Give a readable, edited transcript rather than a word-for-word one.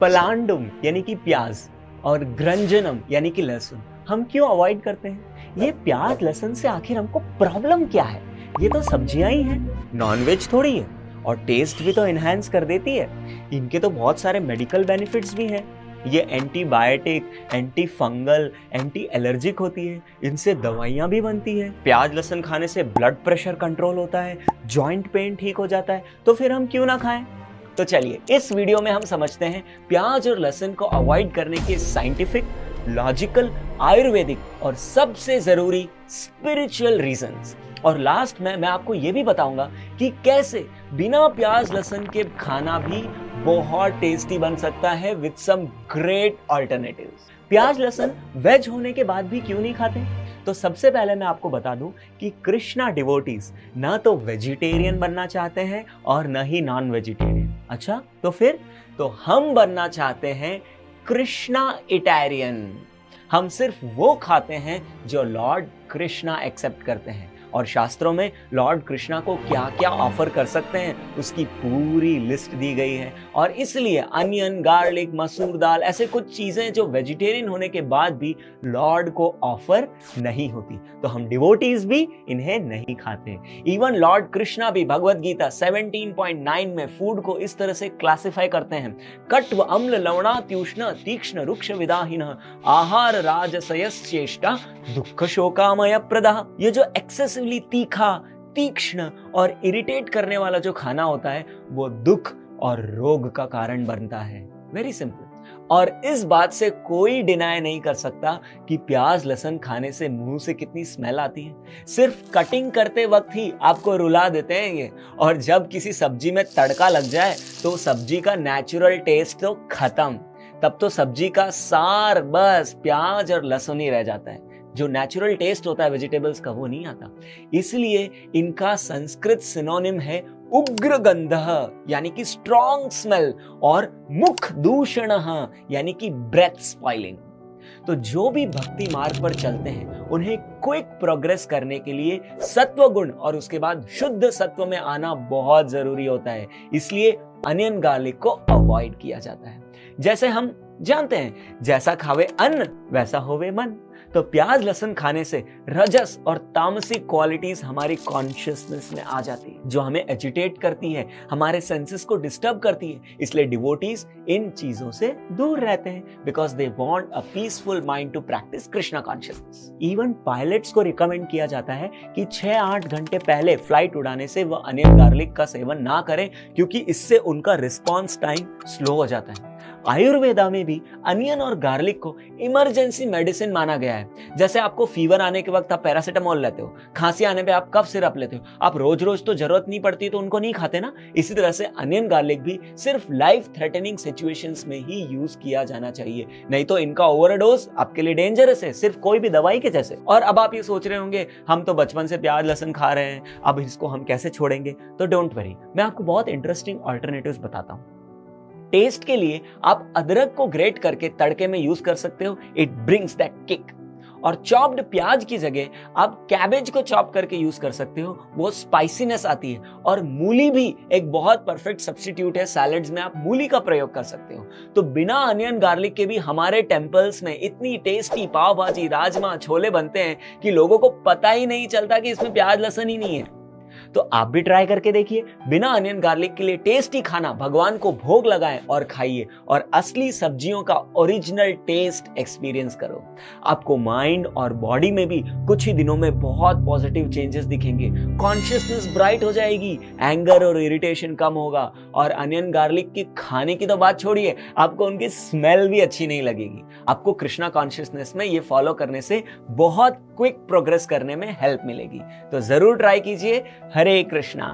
पलांडुम यानी कि प्याज और ग्रंजनम यानी कि लहसुन हम क्यों अवॉइड करते हैं? ये प्याज लहसुन से आखिर हमको प्रॉब्लम क्या है? ये तो सब्जियां ही हैं, नॉनवेज थोड़ी है, और टेस्ट भी तो एनहांस कर देती है। इनके तो बहुत सारे मेडिकल बेनिफिट्स भी हैं। ये antibiotic, anti fungal, anti allergic होती है, इनसे दवाइयां भी बनती है। प्याज लहसुन खाने से ब्लड प्रेशर कंट्रोल होता है, जॉइंट पेन ठीक हो जाता है, तो फिर हम क्यों ना खाएं? तो चलिए इस वीडियो में हम समझते हैं प्याज और लहसुन को अवॉइड करने के साइंटिफिक, लॉजिकल, आयुर्वेदिक और सबसे जरूरी स्पिरिचुअल रीजंस। और लास्ट में मैं आपको यह भी बताऊंगा कि कैसे बिना प्याज लहसुन के खाना भी बहुत टेस्टी बन सकता है विद सम ग्रेट अल्टरनेटिव्स। प्याज लहसुन वेज होने के बाद भी क्यों नहीं खाते? तो सबसे पहले मैं आपको बता दूं कि कृष्णा डिवोटीज ना तो वेजिटेरियन बनना चाहते हैं और न ही नॉन वेजिटेरियन। अच्छा, तो फिर तो हम बनना चाहते हैं कृष्णा इटैरियन। हम सिर्फ वो खाते हैं जो लॉर्ड कृष्णा एक्सेप्ट करते हैं, और शास्त्रों में लॉर्ड कृष्णा को क्या क्या ऑफर कर सकते हैं उसकी पूरी लिस्ट दी गई है। और इसलिए अनियन, गार्लिक, मसूर दाल, ऐसे कुछ चीजें जो वेजिटेरियन होने के बाद भी लॉर्ड को ऑफर नहीं होती, तो हम डिवोटीज भी इन्हें नहीं खाते। इवन लॉर्ड कृष्णा भी भगवत गीता 17.9 में फूड को इस तरह से क्लासिफाई करते हैं: कट्व अम्ल लवणात्युष्ण तीक्ष्ण रुक्ष विदाहिनः आहार राजसयश्चेष्टा दुःख शोकामय प्रदा। ये जो एक्सेसिवली तीखा, तीक्ष्ण और इरिटेट करने वाला जो खाना होता है वो दुख और रोग का कारण बनता है। Very simple. और इस बात से कोई डिनाई नहीं कर सकता कि प्याज लहसुन खाने से मुंह से कितनी स्मेल आती है। सिर्फ कटिंग करते वक्त ही आपको रुला देते हैं ये, और जब किसी सब्जी में तड़का लग जाए तो सब्जी का नेचुरल टेस्ट तो खत्म। तब तो सब्जी का सार बस प्याज और लहसुन ही रह जाता है। जो नेचुरल टेस्ट होता है वेजिटेबल्स का वो नहीं आता। इसलिए इनका संस्कृत सिनोनिम है उग्र गंधः यानी कि स्ट्रॉन्ग स्मेल, और मुख दूषणः यानी कि ब्रेथ स्पॉइलिंग। तो जो भी भक्ति मार्ग पर चलते हैं उन्हें क्विक प्रोग्रेस करने के लिए सत्व गुण और उसके बाद शुद्ध सत्व में आना बहुत जरूरी होता है। इसलिए अनियन गार्लिक को अवॉइड किया जाता है। जैसे हम जानते हैं, जैसा खावे अन्न वैसा होवे मन। तो प्याज लहसुन खाने से रजस और तामसिक क्वालिटीज हमारी कॉन्शियसनेस में आ जाती है, जो हमें एजिटेट करती है, हमारे सेंसेस को डिस्टर्ब करती है। इसलिए डिवोटीज इन चीजों से दूर रहते हैं, because they want a peaceful mind to practise Krishna consciousness. Even pilots को रिकमेंड किया जाता है कि 6-8 घंटे पहले फ्लाइट उड़ाने से वह अनियन गार्लिक का सेवन ना करें, क्योंकि इससे उनका रिस्पॉन्स टाइम स्लो हो जाता है। आयुर्वेदा में भी अनियन और गार्लिक को इमरजेंसी मेडिसिन माना गया है। जैसे आपको फीवर आने के वक्त आप पैरासिटामोल लेते हो, खांसी आने पे आप कफ सिरप लेते हो, आप रोज रोज तो जरूरत नहीं पड़ती तो उनको नहीं खाते ना। इसी तरह से अनियन गार्लिक भी सिर्फ लाइफ थ्रेटनिंग सिचुएशंस में ही यूज किया जाना चाहिए, नहीं तो इनका ओवरडोज आपके लिए डेंजरस है, सिर्फ कोई भी दवाई के जैसे। और अब आप ये सोच रहे होंगे हम तो बचपन से प्याज लहसुन खा रहे हैं, अब इसको हम कैसे छोड़ेंगे? तो डोंट वरी, मैं आपको बहुत इंटरेस्टिंग अल्टरनेटिव्स बताता हूं। टेस्ट के लिए आप अदरक को ग्रेट करके तड़के में यूज कर सकते हो, इट ब्रिंग्स दैट किक। और चॉप्ड प्याज की जगह आप कैबेज को चॉप करके यूज कर सकते हो, वो स्पाइसीनेस आती है। और मूली भी एक बहुत परफेक्ट सब्स्टिट्यूट है, सैलेड्स में आप मूली का प्रयोग कर सकते हो। तो बिना अनियन गार्लिक के भी हमारे टेम्पल्स में इतनी टेस्टी पाव भाजी, राजमा, छोले बनते हैं कि लोगों को पता ही नहीं चलता कि इसमें प्याज लहसुन ही नहीं है। तो आप भी ट्राई करके देखिए। बिना अनियन गार्लिक के लिए टेस्टी खाना भगवान को भोग लगाएं और खाइए, और असली सब्जियों का ओरिजिनल टेस्ट एक्सपीरियंस करो। आपको माइंड और बॉडी में भी कुछ ही दिनों में बहुत पॉजिटिव चेंजेस दिखेंगे। कॉन्शियसनेस ब्राइट हो जाएगी, एंगर और इरिटेशन कम होगा, और अनियन गार्लिक की खाने की तो बात छोड़िए, आपको उनकी स्मेल भी अच्छी नहीं लगेगी। आपको कृष्णा कॉन्शियसनेस में ये फॉलो करने से बहुत क्विक प्रोग्रेस करने में हेल्प मिलेगी। तो जरूर ट्राई कीजिए। हरे कृष्णा।